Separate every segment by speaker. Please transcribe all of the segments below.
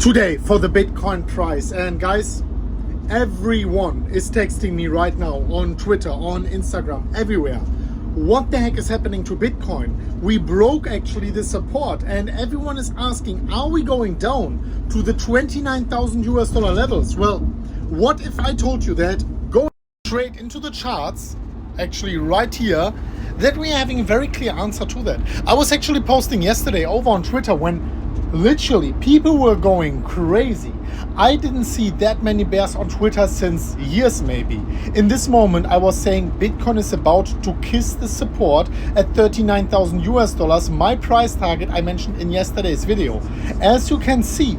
Speaker 1: today for the Bitcoin price. And guys, everyone is texting me right now on Twitter, on Instagram, everywhere. What the heck is happening to Bitcoin? We broke actually the support, and everyone is asking, are we going down to the 29,000 US dollar levels? Well, what if I told you that, go straight into the charts, actually right here, that we're having a very clear answer to that. I was actually posting yesterday over on Twitter when literally people were going crazy. I didn't see that many bears on Twitter since years maybe. In this moment I was saying Bitcoin is about to kiss the support at 39,000 US dollars, my price target I mentioned in yesterday's video. As you can see,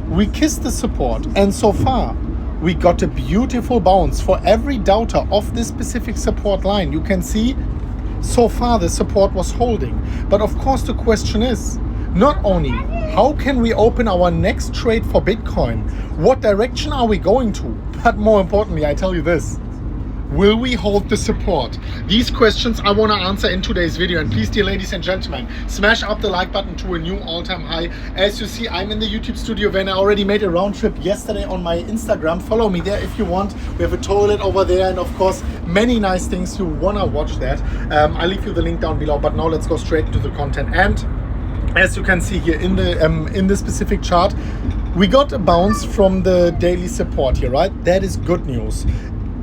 Speaker 1: we kissed the support, and so far we got a beautiful bounce for every doubter of this specific support line. You can see so far the support was holding. But of course the question is, not only how can we open our next trade for Bitcoin, what direction are we going to, but more importantly, I tell you this, will we hold the support? These questions I want to answer in today's video. And please, dear ladies and gentlemen, smash up the like button to a new all-time high. As you see, I'm in the YouTube studio when I already made a round trip yesterday on my Instagram. Follow me there if you want. We have a toilet over there, and of course many nice things. You want to watch that. I'll leave you the link down below, but now let's go straight into the content. And as you can see here in the specific chart, we got a bounce from the daily support here, right? That is good news.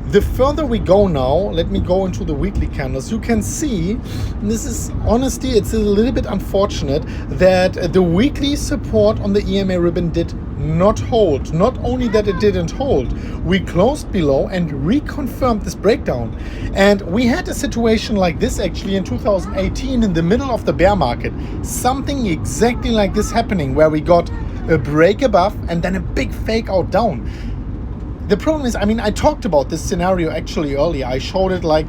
Speaker 1: The further we go now, let me go into the weekly candles. You can see, this is honestly, it's a little bit unfortunate that the weekly support on the EMA ribbon did not hold. Not only that it didn't hold, we closed below and reconfirmed this breakdown. And we had a situation like this actually in 2018 in the middle of the bear market. Something exactly like this happening, where we got a break above and then a big fake out down. The problem is, I mean, I talked about this scenario actually earlier. I showed it like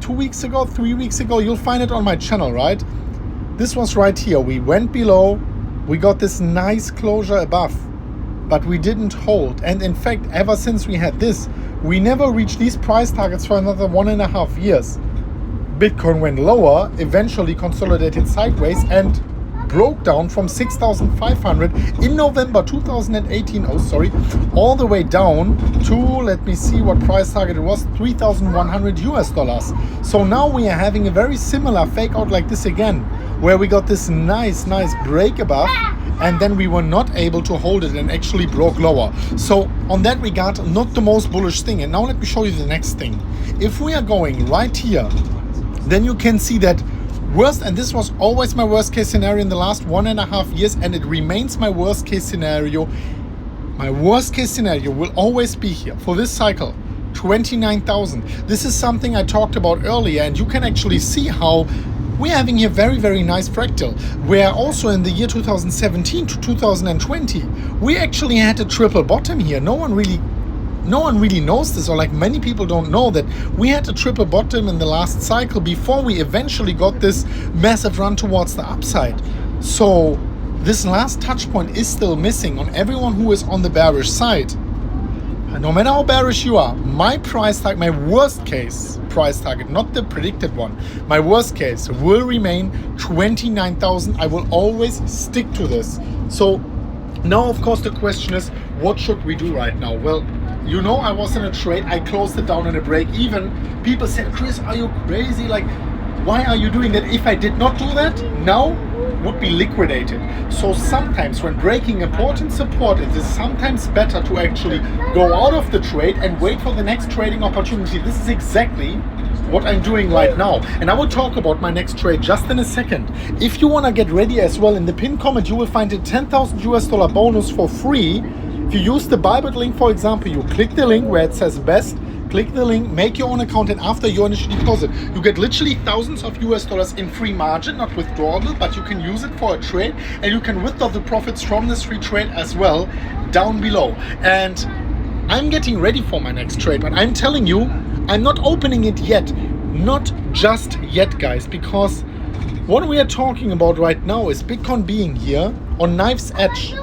Speaker 1: 2 weeks ago, 3 weeks ago. You'll find it on my channel, right? This was right here. We went below, we got this nice closure above, but we didn't hold. And in fact, ever since we had this, we never reached these price targets for another 1.5 years. Bitcoin went lower, eventually consolidated sideways, and broke down from 6,500 in November 2018, all the way down to, let me see what price target it was, 3,100 US dollars. So now we are having a very similar fake out like this again, where we got this nice break above, and then we were not able to hold it and actually broke lower. So on that regard, not the most bullish thing. And now let me show you the next thing. If we are going right here, then you can see that worst, and this was always my worst case scenario in the last 1.5 years, and it remains my worst case scenario. My worst case scenario will always be here for this cycle, 29,000. This is something I talked about earlier, and you can actually see how we're having here very nice fractal, where also in the year 2017 to 2020, we actually had a triple bottom here. No one really knows this, or like many people don't know that we had a triple bottom in the last cycle before we eventually got this massive run towards the upside. So this last touch point is still missing on everyone who is on the bearish side. No matter how bearish you are, my price target, my worst case price target, not the predicted one, my worst case will remain 29,000. I will always stick to this. So now of course the question is, what should we do right now? Well, you know, I was in a trade, I closed it down in a break even. People said, Chris, are you crazy? Like, why are you doing that? If I did not do that, now would be liquidated. So sometimes when breaking important support, it is sometimes better to actually go out of the trade and wait for the next trading opportunity. This is exactly what I'm doing right now. And I will talk about my next trade just in a second. If you want to get ready as well, in the pinned comment, you will find a 10,000 US dollar bonus for free. If you use the Bybit link, for example, you click the link where it says best, click the link, make your own account, and after your initial deposit, you get literally thousands of US dollars in free margin, not withdrawable, but you can use it for a trade, and you can withdraw the profits from this free trade as well down below. And I'm getting ready for my next trade, but I'm telling you, I'm not opening it yet. Not just yet, guys, because what we are talking about right now is Bitcoin being here on knife's edge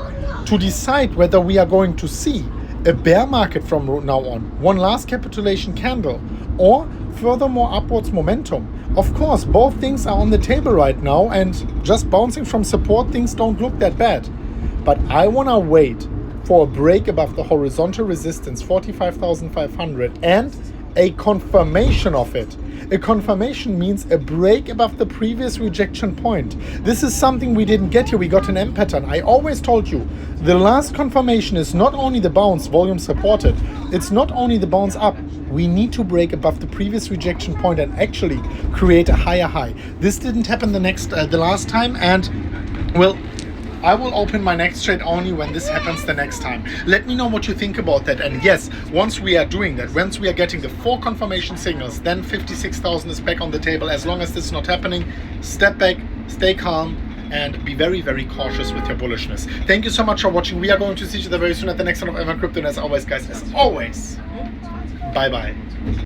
Speaker 1: to decide whether we are going to see a bear market from now on, one last capitulation candle, or furthermore upwards momentum. Of course, both things are on the table right now, and just bouncing from support, things don't look that bad. but I want to wait for a break above the horizontal resistance 45,500 and a confirmation of it. A confirmation means a break above the previous rejection point. This is something we didn't get here. We got an M pattern. I always told you, the last confirmation is not only the bounce, volume supported, it's not only the bounce up. We need to break above the previous rejection point and actually create a higher high. This didn't happen the last time, and well, I will open my next trade only when this happens the next time. Let me know what you think about that. And yes, once we are doing that, once we are getting the 4 confirmation signals, then 56,000 is back on the table. As long as this is not happening, step back, stay calm, and be very, very cautious with your bullishness. Thank you so much for watching. We are going to see each other very soon at the next one of MMCrypto. And as always, guys, as always, bye-bye.